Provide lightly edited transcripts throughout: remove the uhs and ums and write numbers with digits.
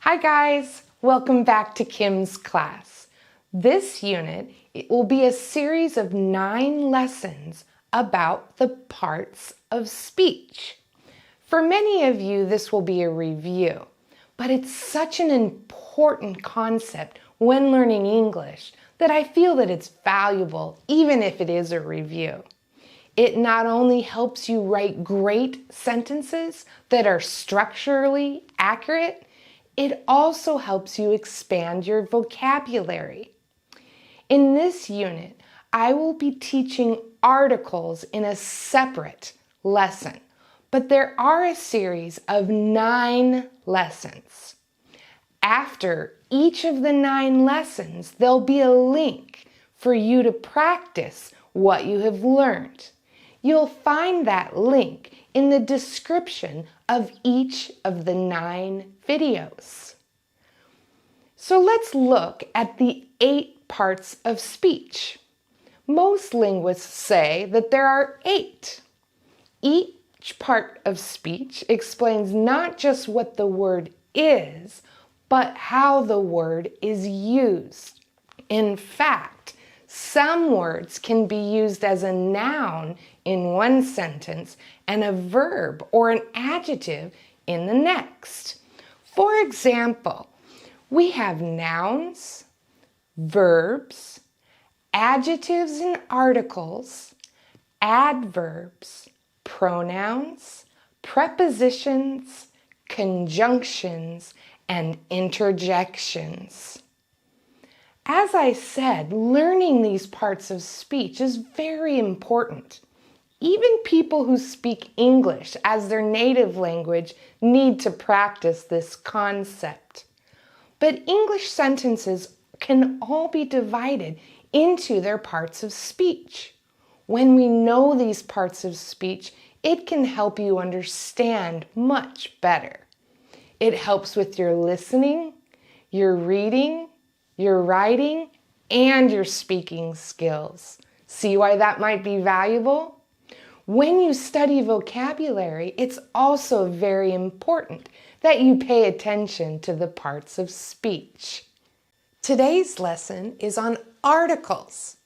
Hi guys, welcome back to Kim's class. This unit will be a series of 9 lessons about the parts of speech. For many of you, this will be a review, but it's such an important concept when learning English that I feel that it's valuable even if it is a review. It not only helps you write great sentences that are structurally accurate, it also helps you expand your vocabulary. In this unit, I will be teaching articles in a separate lesson, but there are a series of 9 lessons. After each of the 9 lessons, there'll be a link for you to practice what you have learned. You'll find that link in the description of each of the 9 videos. So let's look at the 8 parts of speech. Most linguists say that there are 8. Each part of speech explains not just what the word is, but how the word is used. In fact, some words can be used as a noun in one sentence and a verb or an adjective in the next. For example, we have nouns, verbs, adjectives and articles, adverbs, pronouns, prepositions, conjunctions, and interjections. As I said, learning these parts of speech is very important. Even people who speak English as their native language need to practice this concept. But English sentences can all be divided into their parts of speech. When we know these parts of speech, it can help you understand much better. It helps with your listening, your reading, your writing, and your speaking skills. See why that might be valuable? When you study vocabulary, it's also very important that you pay attention to the parts of speech. Today's lesson is on articles.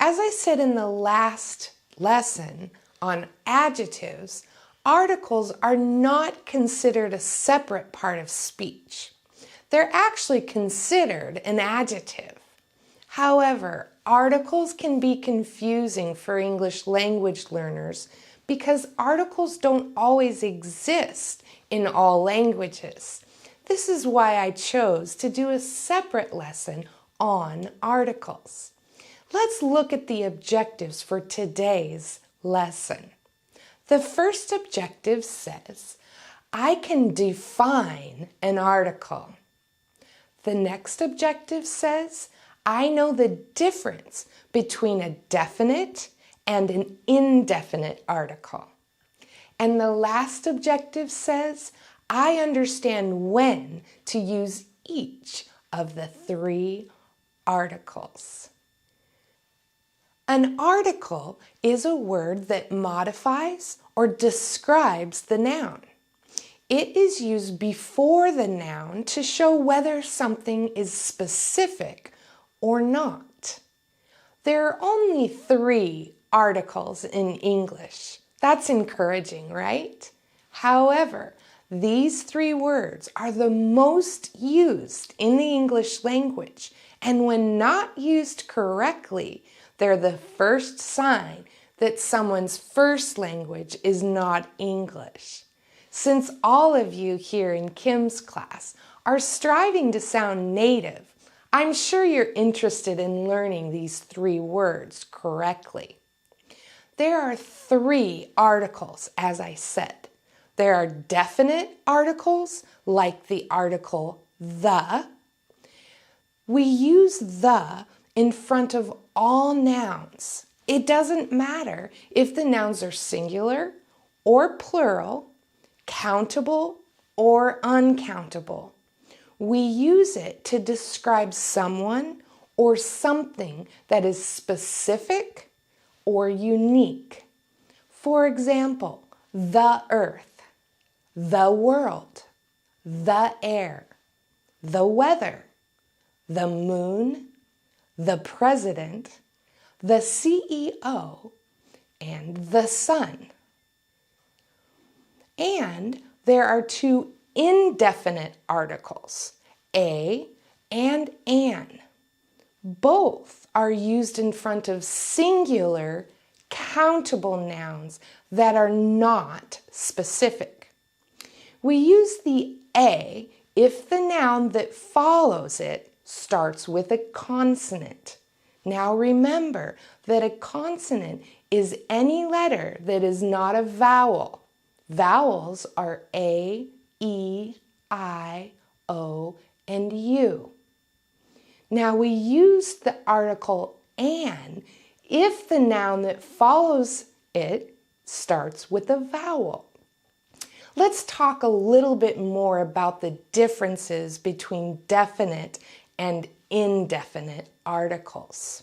As I said in the last lesson on adjectives, articles are not considered a separate part of speech. They're actually considered an adjective. However, articles can be confusing for English language learners because articles don't always exist in all languages. This is why I chose to do a separate lesson on articles. Let's look at the objectives for today's lesson. The first objective says, I can define an article. The next objective says, I know the difference between a definite and an indefinite article. And the last objective says, I understand when to use each of the 3 articles. An article is a word that modifies or describes the noun. It is used before the noun to show whether something is specific or not. There are only 3 articles in English. That's encouraging, right? However, these 3 words are the most used in the English language, and when not used correctly, they're the first sign that someone's first language is not English. Since all of you here in Kim's class are striving to sound native, I'm sure you're interested in learning these 3 words correctly. There are 3 articles, as I said. There are definite articles, like the article the. We use the in front of all nouns. It doesn't matter if the nouns are singular or plural, countable or uncountable. We use it to describe someone or something that is specific or unique. For example, the earth, the world, the air, the weather, the moon, the president, the CEO, and the sun. And there are two indefinite articles, a and an. Both are used in front of singular, countable nouns that are not specific. We use the a if the noun that follows it starts with a consonant. Now remember that a consonant is any letter that is not a vowel. Vowels are A, E, I, O, and U. Now we use the article an if the noun that follows it starts with a vowel. Let's talk a little bit more about the differences between definite and indefinite articles.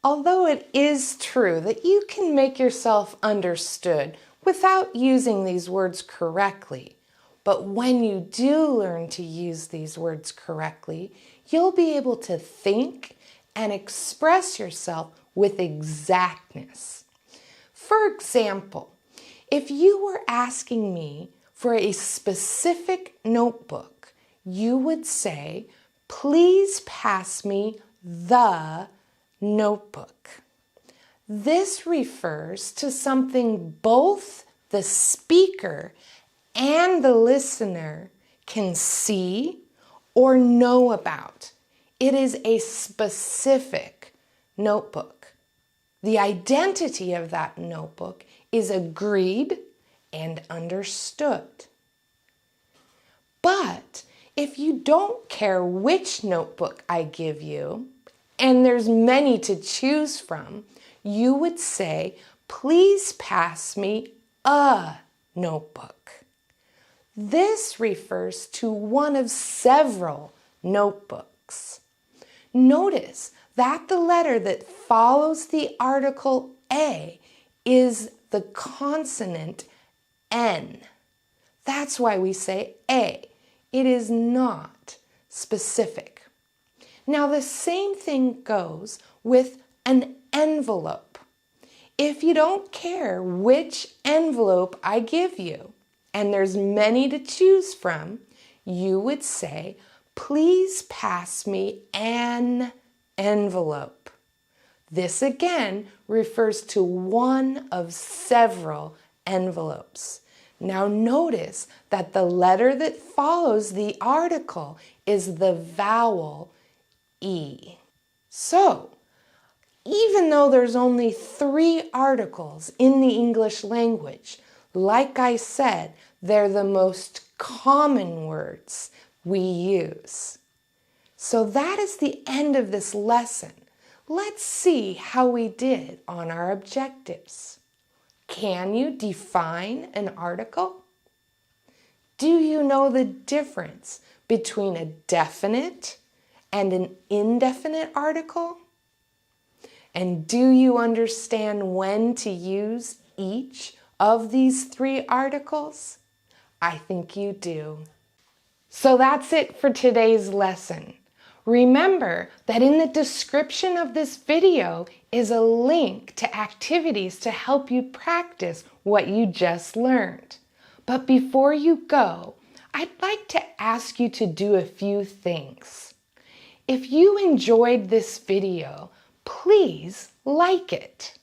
Although it is true that you can make yourself understood without using these words correctly, but when you do learn to use these words correctly, you'll be able to think and express yourself with exactness. For example, if you were asking me for a specific notebook, you would say, "Please pass me the notebook." This refers to something both the speaker and the listener can see or know about. It is a specific notebook. The identity of that notebook is agreed and understood. But if you don't care which notebook I give you, and there's many to choose from, you would say, "Please pass me a notebook." This refers to one of several notebooks. Notice that the letter that follows the article a is the consonant N. That's why we say a. It is not specific. Now the same thing goes with an envelope. If you don't care which envelope I give you, and there's many to choose from, you would say, "Please pass me an envelope." This again refers to one of several envelopes. Now notice that the letter that follows the article is the vowel E. So, even though there's only 3 articles in the English language, like I said, they're the most common words we use. So that is the end of this lesson. Let's see how we did on our objectives. Can you define an article? Do you know the difference between a definite and an indefinite article? And do you understand when to use each of these 3 articles? I think you do. So that's it for today's lesson. Remember that in the description of this video is a link to activities to help you practice what you just learned. But before you go, I'd like to ask you to do a few things. If you enjoyed this video, please like it.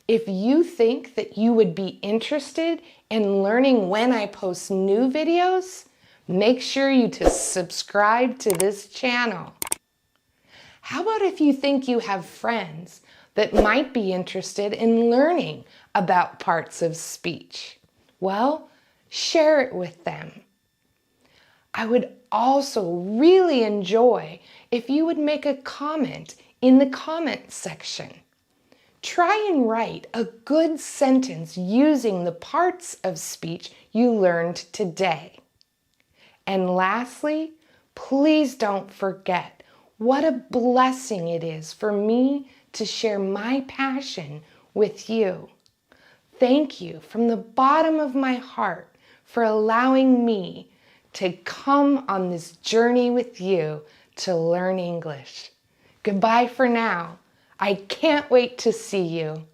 If you think that you would be interested in learning when I post new videos, make sure you subscribe to this channel. How about if you think you have friends that might be interested in learning about parts of speech? Well, share it with them. I would also really enjoy if you would make a comment in the comment section. Try and write a good sentence using the parts of speech you learned today. And lastly, please don't forget what a blessing it is for me to share my passion with you. Thank you from the bottom of my heart for allowing me to come on this journey with you to learn English. Goodbye for now. I can't wait to see you.